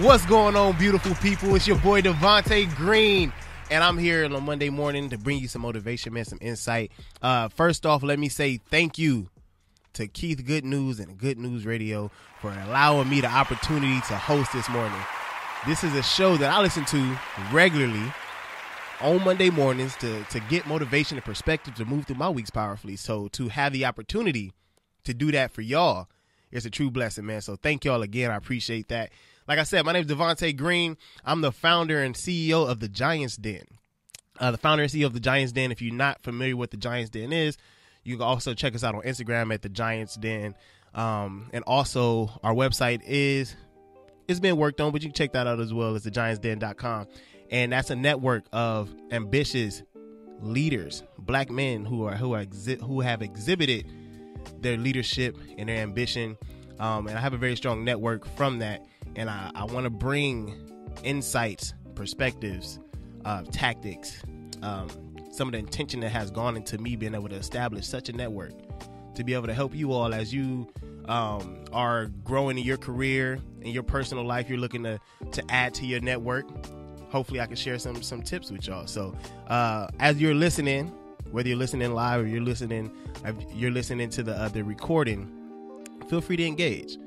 What's going on, beautiful people? It's your boy Davonte Green, and I'm here on a Monday morning to bring you some motivation, man, some insight. First off, let me say thank you to Keith Good News and Good News Radio for allowing me the opportunity to host this morning. This is a show that I listen to regularly on Monday mornings to get motivation and perspective to move through my weeks powerfully. So to have the opportunity to do that for y'all, it's a true blessing, man. So thank y'all again. I appreciate that. Like I said, my name is Davonte Green. I'm the founder and CEO of the Giants Den. The founder and CEO of the Giants Den. If you're not familiar with what the Giants Den is, you can also check us out on Instagram at the Giants Den. And also our website it's been worked on, but you can check that out as well as thegiantsden.com. And that's a network of ambitious leaders, black men who have exhibited their leadership and their ambition. And I have a very strong network from that. And I want to bring insights, perspectives, tactics, some of the intention that has gone into me being able to establish such a network to be able to help you all as you are growing in your career, in your personal life. You're looking to add to your network. Hopefully I can share some tips with y'all. So as you're listening, whether you're listening live or you're listening to the recording, feel free to engage.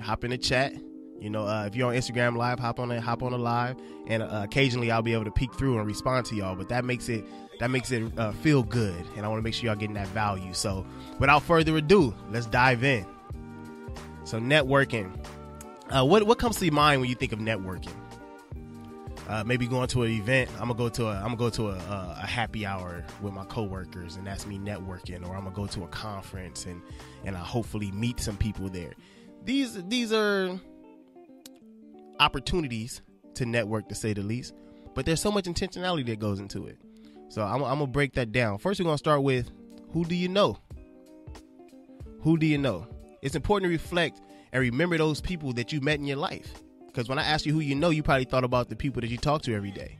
Hop in the chat. You know, if you're on Instagram Live, hop on the live, and occasionally I'll be able to peek through and respond to y'all. But that makes it feel good, and I want to make sure y'all getting that value. So, without further ado, let's dive in. So, networking. What comes to your mind when you think of networking? Maybe going to an event. I'm gonna go to a happy hour with my coworkers, and that's me networking. Or I'm gonna go to a conference and I hopefully meet some people there. These are opportunities to network, to say the least, but there's so much intentionality that goes into it. So I'm gonna break that down. First, we're gonna start with, who do you know? Who do you know? It's important to reflect and remember those people that you met in your life, because when I asked you who you know, you probably thought about the people that you talk to every day.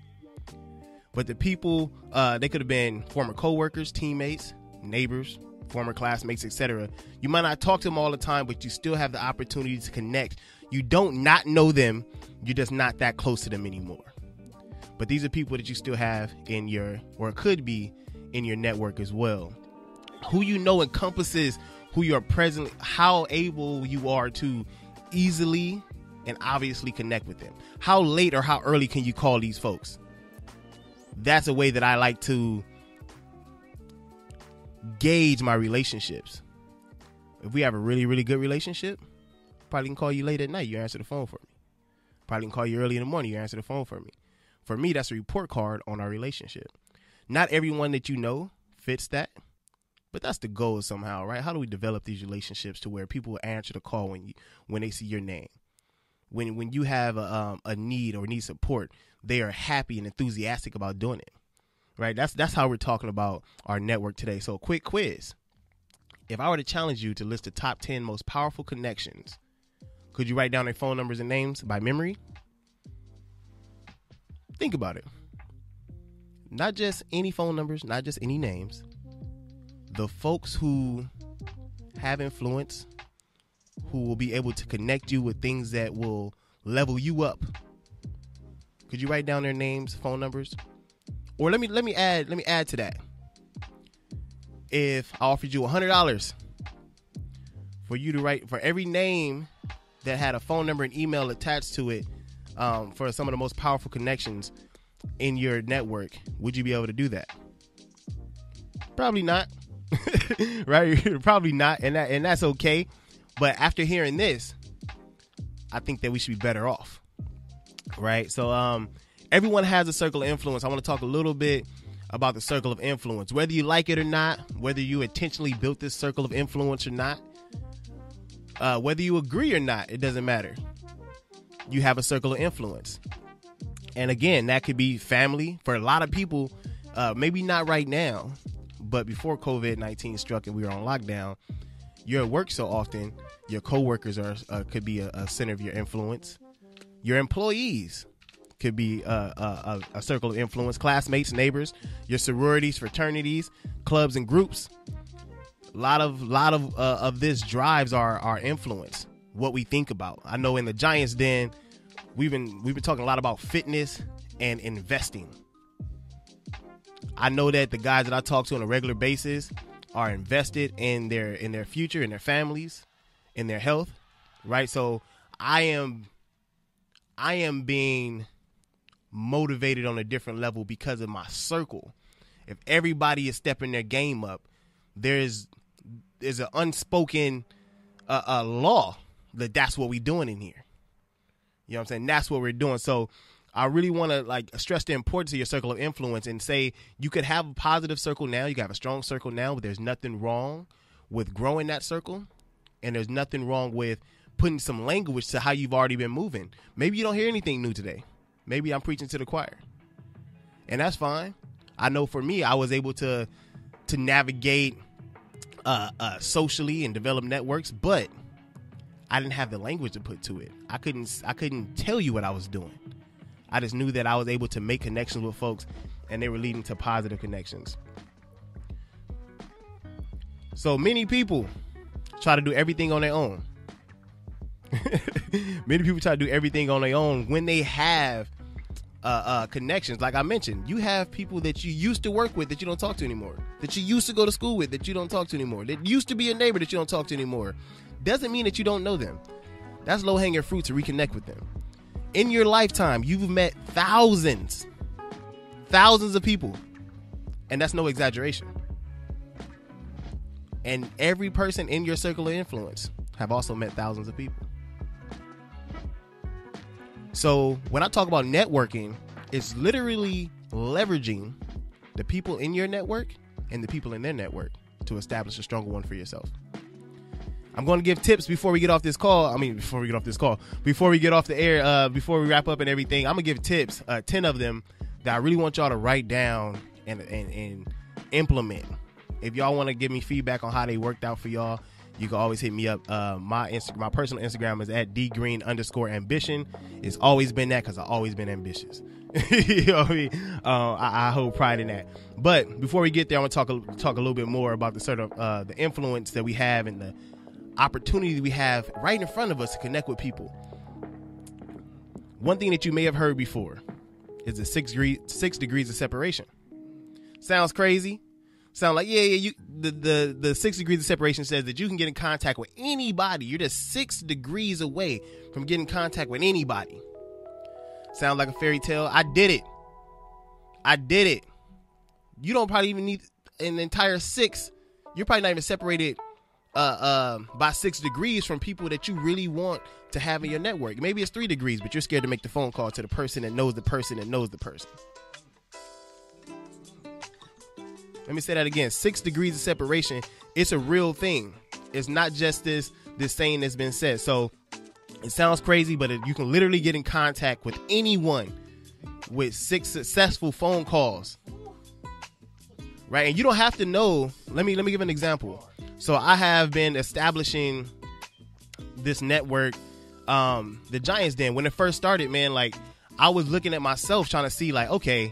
But the people, they could have been former coworkers, teammates, neighbors, former classmates, etc. You might not talk to them all the time, but you still have the opportunity to connect. You don't not know them. You're just not that close to them anymore. But these are people that you still have in your, or could be in your network as well. Who you know encompasses who you are presently, how able you are to easily and obviously connect with them. How late or how early can you call these folks? That's a way that I like to gauge my relationships. If we have a really, really good relationship, probably can call you late at night, you answer the phone for me. Probably can call you early in the morning, you answer the phone for me. For me, that's a report card on our relationship. Not everyone that you know fits that, but that's the goal somehow, right? How do we develop these relationships to where people will answer the call when they see your name? When you have a need or need support, they are happy and enthusiastic about doing it, right? That's how we're talking about our network today. So, quick quiz. If I were to challenge you to list the top 10 most powerful connections, could you write down their phone numbers and names by memory? Think about it. Not just any phone numbers, not just any names. The folks who have influence, who will be able to connect you with things that will level you up. Could you write down their names, phone numbers? Or let me add to that. If I offered you $100 for you to write for every name that had a phone number and email attached to it, for some of the most powerful connections in your network, would you be able to do that? Probably not. Right? Probably not. And that's okay. But after hearing this, I think that we should be better off. Right? So everyone has a circle of influence. I want to talk a little bit about the circle of influence. Whether you like it or not, whether you intentionally built this circle of influence or not, whether you agree or not, it doesn't matter. You have a circle of influence. And again, that could be family. For a lot of people, maybe not right now, but before COVID-19 struck and we were on lockdown, you're at work so often, your coworkers could be a center of your influence. Your employees could be a circle of influence. Classmates, neighbors, your sororities, fraternities, clubs, and groups. A lot of this drives our influence, what we think about. I know in the Giants Den, we've been talking a lot about fitness and investing. I know that the guys that I talk to on a regular basis are invested in their future, in their families, in their health, right? So I am being motivated on a different level because of my circle. If everybody is stepping their game up, there's an unspoken law that's what we're doing in here. You know what I'm saying? That's what we're doing. So I really want to like stress the importance of your circle of influence and say you could have a positive circle now. You can have a strong circle now, but there's nothing wrong with growing that circle. And there's nothing wrong with putting some language to how you've already been moving. Maybe you don't hear anything new today. Maybe I'm preaching to the choir. And that's fine. I know for me, I was able to navigate socially and develop networks, but I didn't have the language to put to it. I couldn't tell you what I was doing. I just knew that I was able to make connections with folks and they were leading to positive connections. So many people try to do everything on their own. Many people try to do everything on their own when they have connections. Like I mentioned, you have people that you used to work with that you don't talk to anymore, that you used to go to school with that you don't talk to anymore, that used to be a neighbor that you don't talk to anymore. Doesn't mean that you don't know them. That's low-hanging fruit to reconnect with them. In your lifetime, you've met thousands of people, and that's no exaggeration. And every person in your circle of influence have also met thousands of people. So when I talk about networking, it's literally leveraging the people in your network and the people in their network to establish a stronger one for yourself. I'm going to give tips before we get off this call. Before we get off the air, before we wrap up and everything, I'm going to give tips, 10 of them that I really want y'all to write down and implement. If y'all want to give me feedback on how they worked out for y'all, you can always hit me up. My personal Instagram is at @dgreen_ambition. It's always been that because I've always been ambitious. You know what I mean? I hold pride in that. But before we get there, I want to talk a little bit more about the sort of the influence that we have and the opportunity we have right in front of us to connect with people. One thing that you may have heard before is the 6 degrees of separation. Sounds crazy. Sound like, the 6 degrees of separation says that you can get in contact with anybody. You're just 6 degrees away from getting in contact with anybody. Sound like a fairy tale? I did it. You don't probably even need an entire 6. You're probably not even separated by 6 degrees from people that you really want to have in your network. Maybe it's 3 degrees, but you're scared to make the phone call to the person that knows the person that knows the person. Let me say that again. 6 degrees of separation. It's a real thing. It's not just this saying that's been said. So it sounds crazy, but you can literally get in contact with anyone with 6 successful phone calls. Right? And you don't have to know. Let me give an example. So I have been establishing this network, the Giants Den. When it first started, man, like I was looking at myself trying to see like, okay,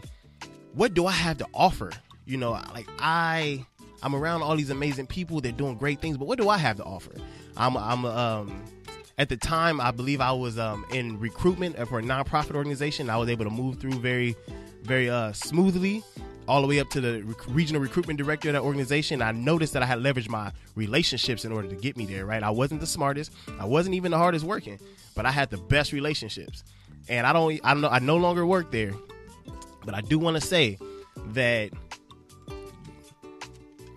what do I have to offer? You know, like I'm around all these amazing people. They're doing great things, but what do I have to offer? At the time, I believe I was in recruitment for a nonprofit organization. I was able to move through very, very smoothly, all the way up to the regional recruitment director of that organization. I noticed that I had leveraged my relationships in order to get me there, right? I wasn't the smartest. I wasn't even the hardest working, but I had the best relationships. And I no longer work there, but I do want to say that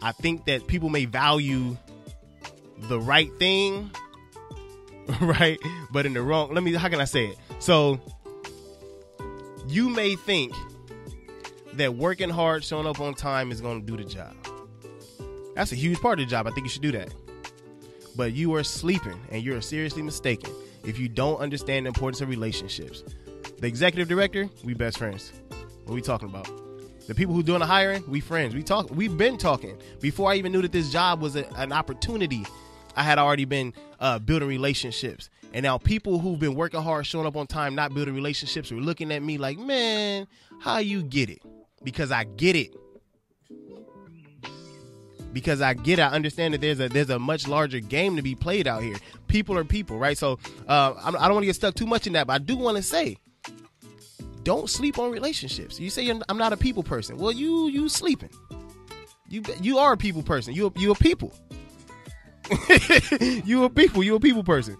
I think that people may value the right thing, right? But in the wrong, how can I say it? So you may think that working hard, showing up on time is going to do the job. That's a huge part of the job. I think you should do that. But you are sleeping and you're seriously mistaken if you don't understand the importance of relationships. The executive director, we best friends. What are we talking about? The people who doing the hiring, we friends. We've been talking. Before I even knew that this job was an opportunity, I had already been building relationships. And now people who've been working hard, showing up on time, not building relationships, were looking at me like, man, how you get it? Because I get it. because I understand that there's a much larger game to be played out here. People are people, right? So I don't want to get stuck too much in that, but I do want to say, don't sleep on relationships. You say I'm not a people person. Well, you sleeping. You are a people person. You a people. You a people person.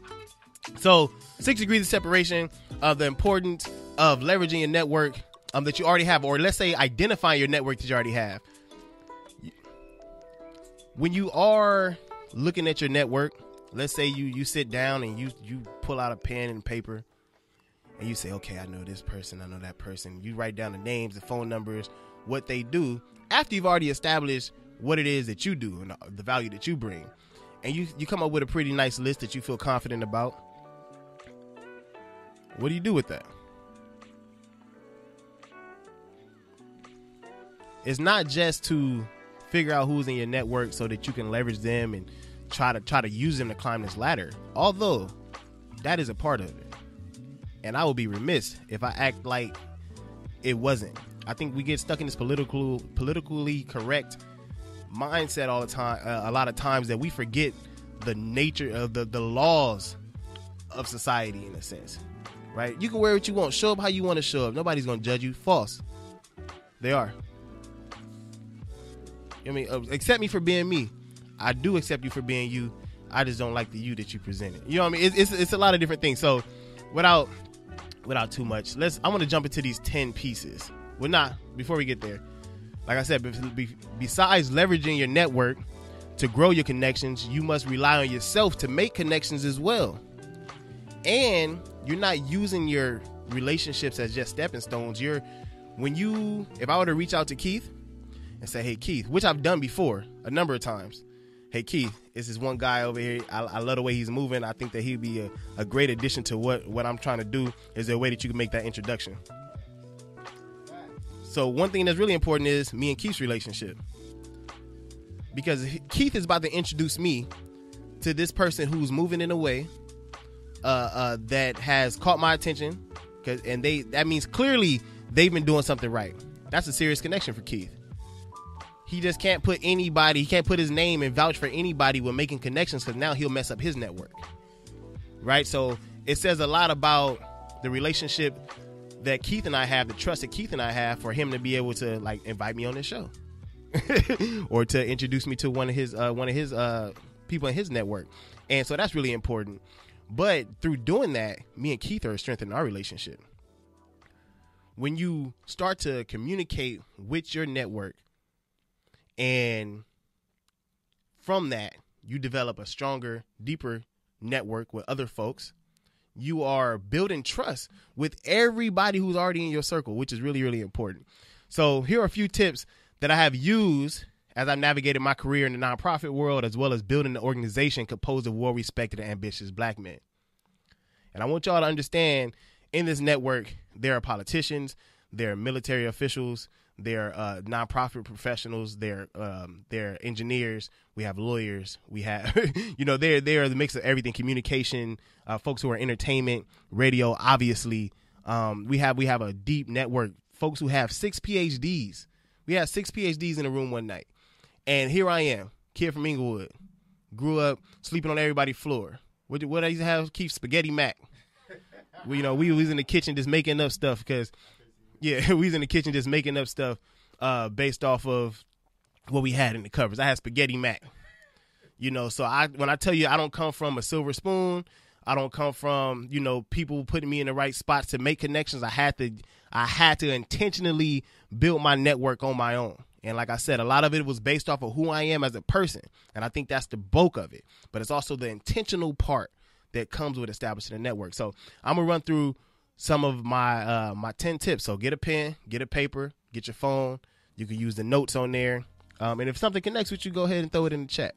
So 6 degrees of separation of the importance of leveraging your network that you already have, or let's say identifying your network that you already have. When you are looking at your network, let's say you sit down and you pull out a pen and paper and you say, okay, I know this person, I know that person. You write down the names, the phone numbers, what they do, after you've already established what it is that you do and the value that you bring. And you come up with a pretty nice list that you feel confident about. What do you do with that? It's not just to figure out who's in your network so that you can leverage them and try to use them to climb this ladder. Although that is a part of it. And I would be remiss if I act like it wasn't. I think we get stuck in this politically correct mindset all the time, a lot of times, that we forget the nature of the laws of society, in a sense, right? You can wear what you want, show up how you want to show up. Nobody's going to judge you. False. They are. I mean, accept me for being me. I do accept you for being you. I just don't like the you that you presented. You know what I mean? It's a lot of different things. So without too much, I want to jump into these 10 pieces. Well, not before we get there. Like I said, besides leveraging your network to grow your connections, you must rely on yourself to make connections as well. And you're not using your relationships as just stepping stones. If I were to reach out to Keith and say, hey, Keith, which I've done before a number of times. Hey, Keith, it's this one guy over here. I love the way he's moving. I think that he'd be a great addition to what I'm trying to do. Is there a way that you can make that introduction? So one thing that's really important is me and Keith's relationship. Because Keith is about to introduce me to this person who's moving in a way that has caught my attention. That means clearly they've been doing something right. That's a serious connection for Keith. He just can't put his name and vouch for anybody with making connections, because now he'll mess up his network. Right? So it says a lot about the relationship that Keith and I have, the trust that Keith and I have, for him to be able to like invite me on this show or to introduce me to one of his people in his network. And so that's really important. But through doing that, me and Keith are strengthening our relationship. When you start to communicate with your network, and from that, you develop a stronger, deeper network with other folks. You are building trust with everybody who's already in your circle, which is really, really important. So here are a few tips that I have used as I've navigated my career in the nonprofit world, as well as building an organization composed of well-respected and ambitious black men. And I want y'all to understand, in this network, there are politicians, there are military officials, there are nonprofit professionals, there are engineers, we have lawyers, we have, they're the mix of everything, communication, folks who are entertainment, radio, obviously. We have a deep network, folks who have 6 PhDs. We had 6 PhDs in a room one night. And here I am, kid from Inglewood, grew up sleeping on everybody's floor. What I used to have, keep spaghetti mac. We was in the kitchen just making up stuff we was in the kitchen just making up stuff based off of what we had in the covers. I had spaghetti mac, so when I tell you I don't come from a silver spoon, I don't come from, people putting me in the right spots to make connections. I had to intentionally build my network on my own. And like I said, a lot of it was based off of who I am as a person. And I think that's the bulk of it. But it's also the intentional part that comes with establishing a network. So I'm going to run through some of my 10 tips. So get a pen, get a paper, get your phone. You can use the notes on there. And if something connects with you, go ahead and throw it in the chat.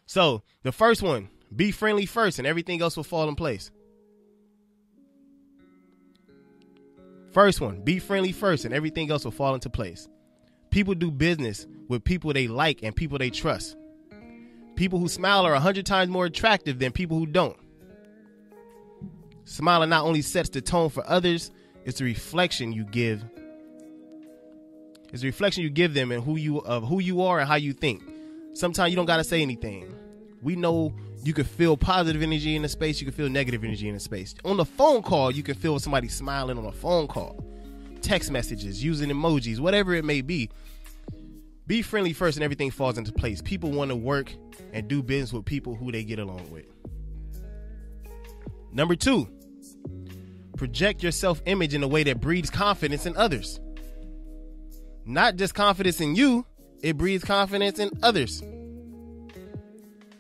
So the first one, be friendly first and everything else will fall in place. First one, be friendly first and everything else will fall into place. People do business with people they like and people they trust. People who smile are 100 times more attractive than people who don't. Smiling not only sets the tone for others, it's the reflection you give It's a reflection you give them and who you are and how you think. Sometimes you don't got to say anything. We know you can feel positive energy in the space. You can feel negative energy in the space. On the phone call, you can feel somebody smiling on a phone call. Text messages, using emojis, whatever it may be. Be friendly first and everything falls into place. People want to work and do business with people who they get along with. Number 2, project your self-image in a way that breeds confidence in others. Not just confidence in you, it breeds confidence in others.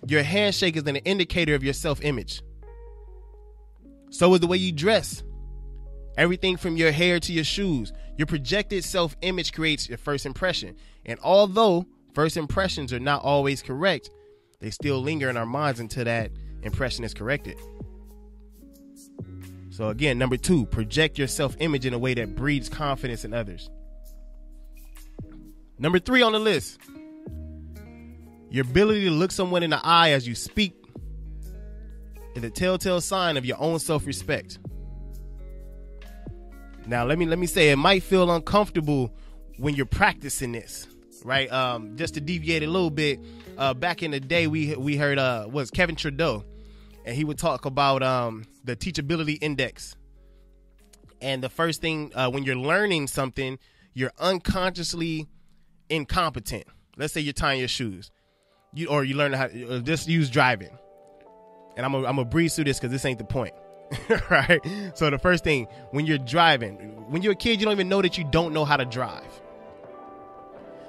Your handshake is an indicator of your self-image. So is the way you dress. Everything from your hair to your shoes. Your projected self-image creates your first impression. And although first impressions are not always correct, they still linger in our minds until that impression is corrected. So again, number 2, project your self-image in a way that breeds confidence in others. Number 3 on the list, your ability to look someone in the eye as you speak is a telltale sign of your own self-respect. Now, let me say, it might feel uncomfortable when you're practicing this, right? Just to deviate a little bit, back in the day, we heard was Kevin Trudeau, and he would talk about the teachability index. And the first thing, when you're learning something, you're unconsciously incompetent. Let's say you're tying your shoes, you learn how to just use driving. And I'm gonna breeze through this because this ain't the point. Right? So the first thing, when you're driving, when you're a kid, you don't even know that you don't know how to drive.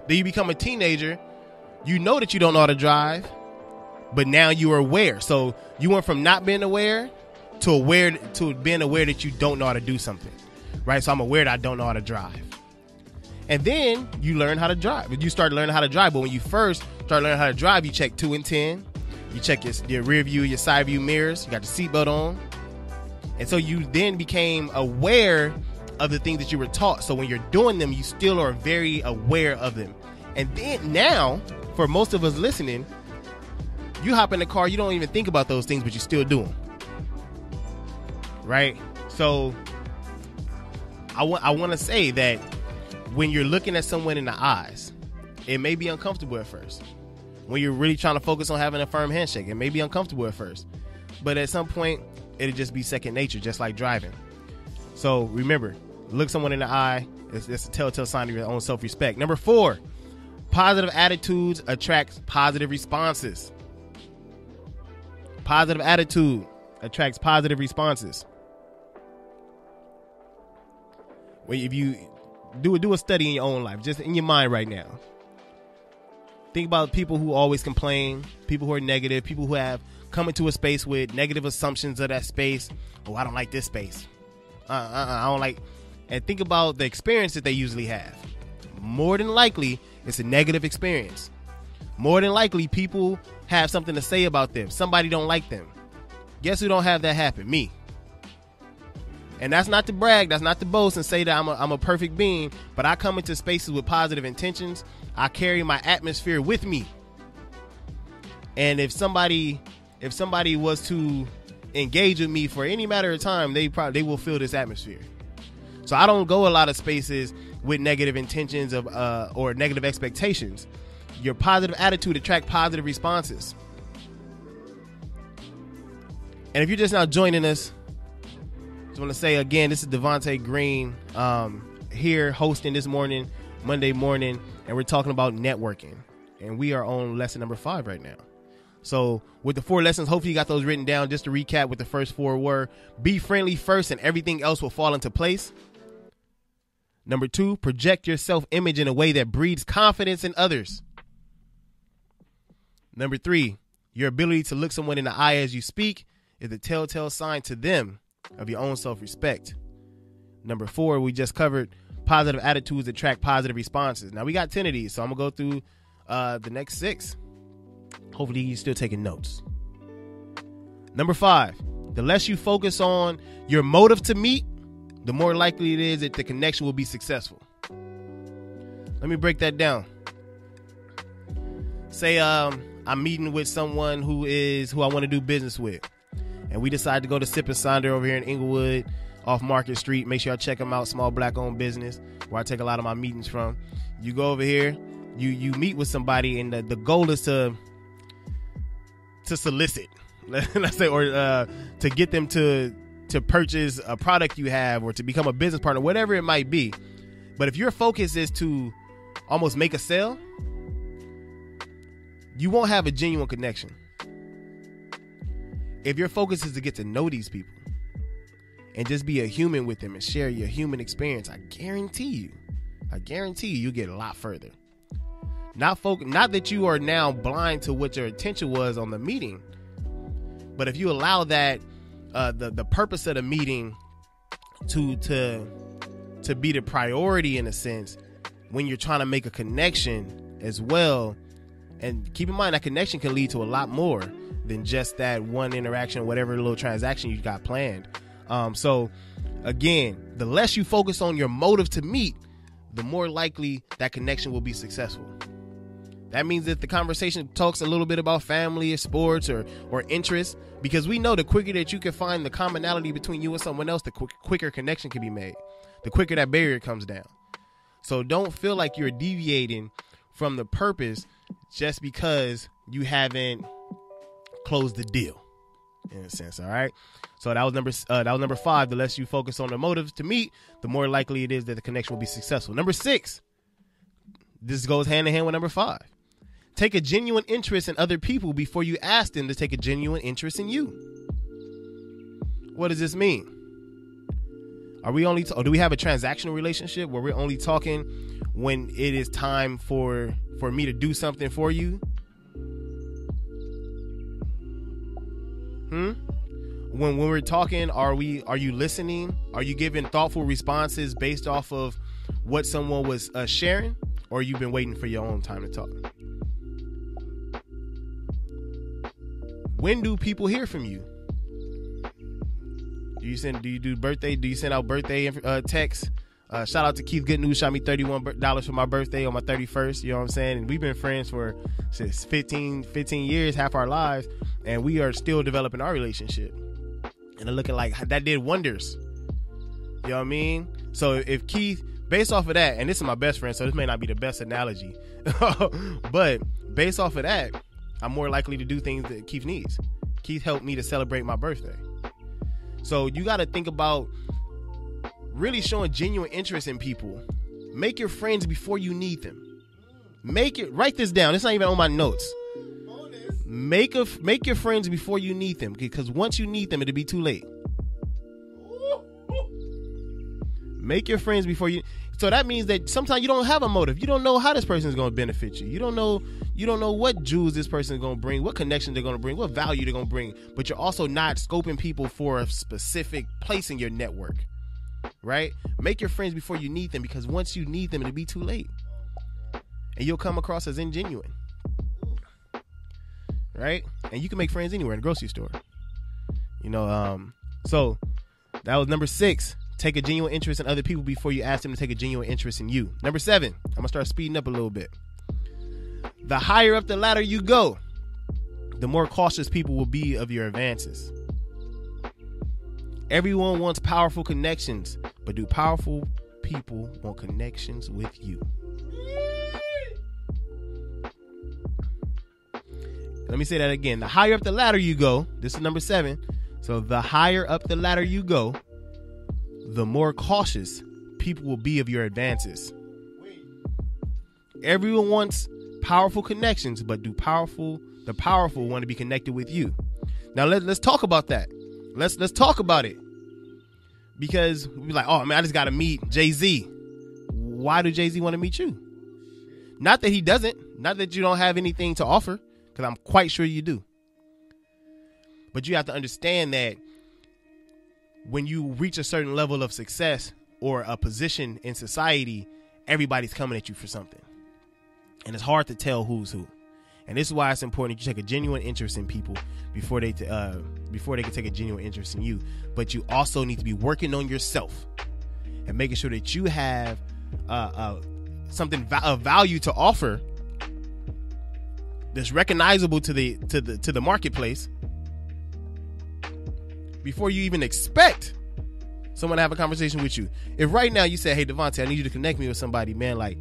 Then you become a teenager, you know that you don't know how to drive, but now you are aware. So you went from not being aware to being aware that you don't know how to do something. Right? So I'm aware that I don't know how to drive. And then you learn how to drive. You start learning how to drive. But when you first start learning how to drive, you check 2 and 10. You check your rear view, your side view mirrors. You got the seatbelt on. And so you then became aware of the things that you were taught. So when you're doing them, you still are very aware of them. And then now, for most of us listening, you hop in the car, you don't even think about those things, but you still do them. Right? So I want to say that when you're looking at someone in the eyes, it may be uncomfortable at first. When you're really trying to focus on having a firm handshake, it may be uncomfortable at first. But at some point, it'll just be second nature, just like driving. So remember, look someone in the eye. It's a telltale sign of your own self-respect. Number 4, positive attitudes attracts positive responses. Positive attitude attracts positive responses. Well, if you do a study in your own life, just in your mind right now. Think about people who always complain, people who are negative, people who have come into a space with negative assumptions of that space. Oh, I don't like this space. I don't like. And think about the experience that they usually have. More than likely, it's a negative experience. More than likely, people have something to say about them. Somebody don't like them. Guess who don't have that happen? Me. And that's not to brag, that's not to boast and say that I'm a perfect being, but I come into spaces with positive intentions. I carry my atmosphere with me. And if somebody was to engage with me for any matter of time, they will feel this atmosphere. So I don't go a lot of spaces with negative intentions or negative expectations. Your positive attitude attracts positive responses. And if you're just now joining us, I want to say again, this is Davonte Green here hosting this morning, Monday morning, and we're talking about networking. And we are on lesson number 5 right now. So with the 4 lessons, hopefully you got those written down. Just to recap, with the first 4 were: be friendly first and everything else will fall into place. Number 2, project your self-image in a way that breeds confidence in others. Number 3, your ability to look someone in the eye as you speak is a telltale sign to them of your own self-respect. Number 4, we just covered positive attitudes attract positive responses. Now we got 10 of these, so I'm gonna go through the next 6. Hopefully you're still taking notes. Number 5, the less you focus on your motive to meet, the more likely it is that the connection will be successful. Let me break that down. Say I'm meeting with someone who I want to do business with, and we decide to go to Sip and Sonder over here in Inglewood off Market Street. Make sure y'all check them out. Small black owned business where I take a lot of my meetings from. You go over here, you meet with somebody, and the goal is to solicit, let's say, or to get them to purchase a product you have, or to become a business partner, whatever it might be. But if your focus is to almost make a sale, you won't have a genuine connection. If your focus is to get to know these people and just be a human with them and share your human experience, I guarantee you'll get a lot further. Not that you are now blind to what your intention was on the meeting, but if you allow that the purpose of the meeting to be the priority in a sense when you're trying to make a connection as well. And keep in mind that connection can lead to a lot more than just that one interaction, whatever little transaction you got planned. So again, the less you focus on your motive to meet, the more likely that connection will be successful. That means if the conversation talks a little bit about family or sports or interests, because we know the quicker that you can find the commonality between you and someone else, the quicker connection can be made, the quicker that barrier comes down. So don't feel like you're deviating from the purpose just because you haven't closed the deal, in a sense. All right. So that was number 5. The less you focus on the motives to meet, the more likely it is that the connection will be successful. Number 6. This goes hand in hand with number 5. Take a genuine interest in other people before you ask them to take a genuine interest in you. What does this mean? Are we only do we have a transactional relationship where we're only talking when it is time for me to do something for you? When we're talking, are you listening? Are you giving thoughtful responses based off of what someone was sharing, or you've been waiting for your own time to talk? When do people hear from you? Do you send out birthday texts? Shout out to Keith Good News, shot me $31 for my birthday on my 31st. You know what I'm saying? And we've been friends for since 15 years, half our lives, and we are still developing our relationship. And looking like that did wonders. You know what I mean? So if Keith, based off of that, and this is my best friend, so this may not be the best analogy, but based off of that, I'm more likely to do things that Keith needs. Keith helped me to celebrate my birthday. So you got to think about really showing genuine interest in people. Make your friends before you need them. Write this down. It's not even on my notes. Make your friends before you need them, because once you need them, it'll be too late. Make your friends before you. So that means that sometimes you don't have a motive. You don't know how this person is going to benefit you. You don't know what jewels this person is going to bring, what connection they're going to bring, what value they're going to bring. But you're also not scoping people for a specific place in your network, right? Make your friends before you need them, because once you need them, it'll be too late, and you'll come across as ingenuine, right? And you can make friends anywhere, in a grocery store, so that was number 6. Take a genuine interest in other people before you ask them to take a genuine interest in you. Number 7, I'm gonna start speeding up a little bit. The higher up the ladder you go, the more cautious people will be of your advances. Everyone wants powerful connections, but do powerful people want connections with you? Let me say that again. The higher up the ladder you go, this is number 7. So the higher up the ladder you go, the more cautious people will be of your advances. Everyone wants powerful connections, but the powerful want to be connected with you. Now let's talk about that. Let's talk about it. Because we're like, oh man, I just got to meet Jay-Z. Why do Jay-Z want to meet you? Not that he doesn't. Not that you don't have anything to offer, because I'm quite sure you do. But you have to understand that when you reach a certain level of success or a position in society, everybody's coming at you for something. And it's hard to tell who's who. And this is why it's important that you take a genuine interest in people before they can take a genuine interest in you. But you also need to be working on yourself and making sure that you have something of value to offer that's recognizable to the marketplace before you even expect someone to have a conversation with you. If right now you say, hey, Davonte, I need you to connect me with somebody, man, like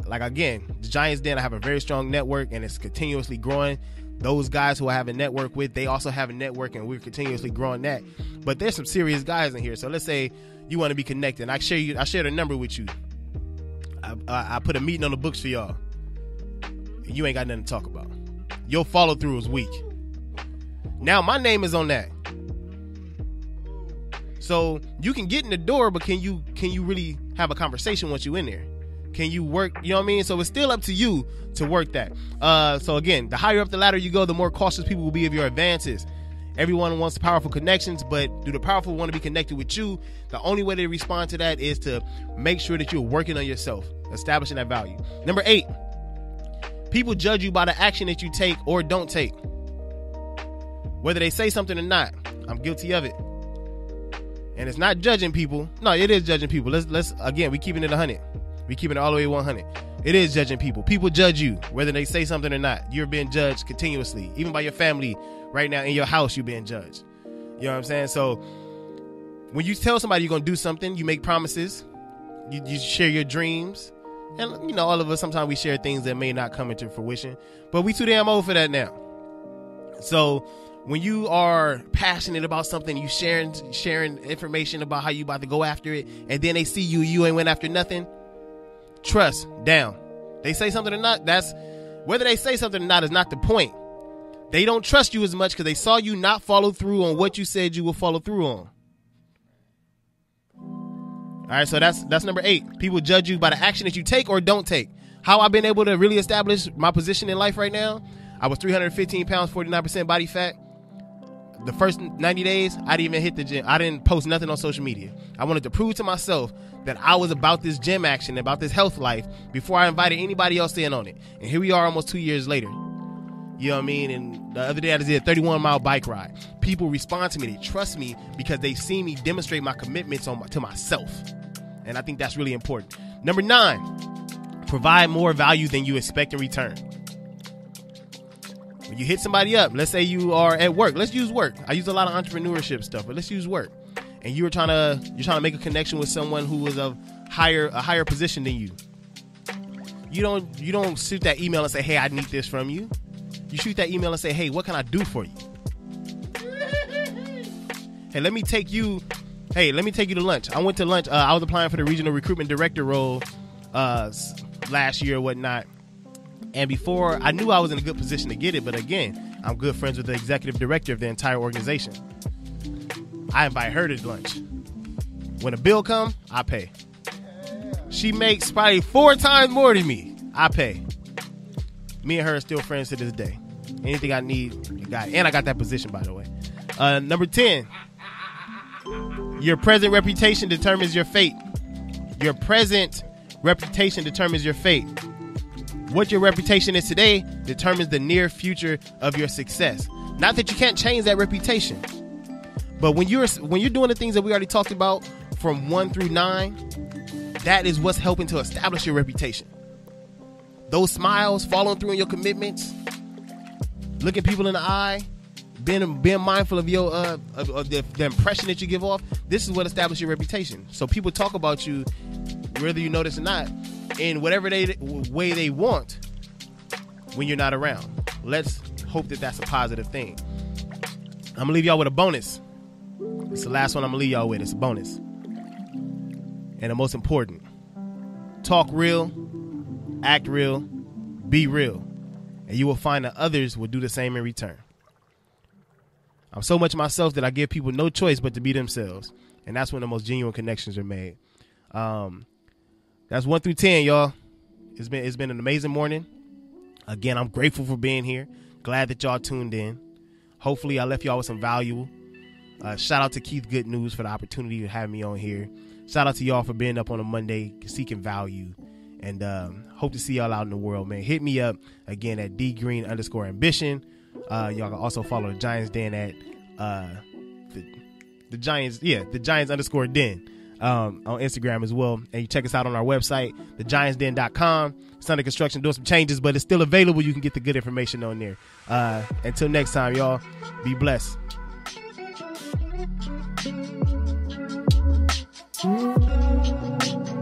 again, the Giants Den, I have a very strong network and it's continuously growing. Those guys who I have a network with, they also have a network and we're continuously growing that. But there's some serious guys in here. So let's say you want to be connected. I share a number with you. I put a meeting on the books for y'all. And you ain't got nothing to talk about. Your follow through is weak. Now my name is on that. So you can get in the door, but can you really have a conversation once you in there? Can you work? You know what I mean? So it's still up to you to work that. So again, the higher up the ladder you go, the more cautious people will be of your advances. Everyone wants powerful connections, but do the powerful want to be connected with you? The only way they respond to that is to make sure that you're working on yourself, establishing that value. Number 8, people judge you by the action that you take or don't take. Whether they say something or not, I'm guilty of it. And it's not judging people. No, it is judging people. Let's again, we keeping it 100. We keeping it all the way 100. It is judging people. People judge you, whether they say something or not. You're being judged continuously. Even by your family right now in your house, you're being judged. You know what I'm saying? So when you tell somebody you're going to do something, you make promises, you share your dreams. And, you know, all of us, sometimes we share things that may not come into fruition. But we too damn old for that now. So when you are passionate about something, you sharing information about how you about to go after it, and then they see you ain't went after nothing, trust down. They say something or not, whether they say something or not is not the point. They don't trust you as much because they saw you not follow through on what you said you will follow through on. All right, so that's number 8. People judge you by the action that you take or don't take. How I've been able to really establish my position in life right now, I was 315 pounds, 49% body fat. The first 90 days, I didn't even hit the gym. I didn't post nothing on social media. I wanted to prove to myself that I was about this gym action, about this health life, before I invited anybody else in on it. And here we are almost 2 years later. You know what I mean? And the other day I did a 31-mile bike ride. People respond to me. They trust me because they see me demonstrate my commitments to myself. And I think that's really important. Number 9, provide more value than you expect in return. When you hit somebody up, let's say you are at work. Let's use work. I use a lot of entrepreneurship stuff, but let's use work. And you're trying to make a connection with someone who is of a higher position than you. You don't shoot that email and say, hey, I need this from you. You shoot that email and say, hey, what can I do for you? Hey, let me take you to lunch. I went to lunch. I was applying for the regional recruitment director role last year or whatnot. And before, I knew I was in a good position to get it. But again, I'm good friends with the executive director of the entire organization. I invite her to lunch. When a bill comes, I pay. She makes probably 4 times more than me. I pay. Me and her are still friends to this day. Anything I need, you got it. And I got that position, by the way. Number 10. Your present reputation determines your fate. Your present reputation determines your fate. What your reputation is today determines the near future of your success. Not that you can't change that reputation, but when you're doing the things that we already talked about from 1 through 9, that is what's helping to establish your reputation. Those smiles, following through on your commitments, looking people in the eye, being mindful of your of the impression that you give off. This is what establishes your reputation. So people talk about you, whether you notice or not, in whatever way they want when you're not around. Let's hope that that's a positive thing. I'm gonna leave y'all with a bonus. It's the last one I'm gonna leave y'all with. It's a bonus. And the most important, talk real, act real, be real, and you will find that others will do the same in return. I'm so much myself that I give people no choice but to be themselves, and that's when the most genuine connections are made. That's 1 through 10, y'all. It's been an amazing morning. Again, I'm grateful for being here. Glad that y'all tuned in. Hopefully, I left y'all with some value. Shout out to Keith Good News for the opportunity to have me on here. Shout out to y'all for being up on a Monday, seeking value. And hope to see y'all out in the world, man. Hit me up again at dgreen_ambition. Y'all can also follow the Giants Den at the Giants _den on Instagram as well. And you check us out on our website, thegiantsden.com. It's under construction, doing some changes, but it's still available. You can get the good information on there. Until next time, y'all, be blessed. Mm.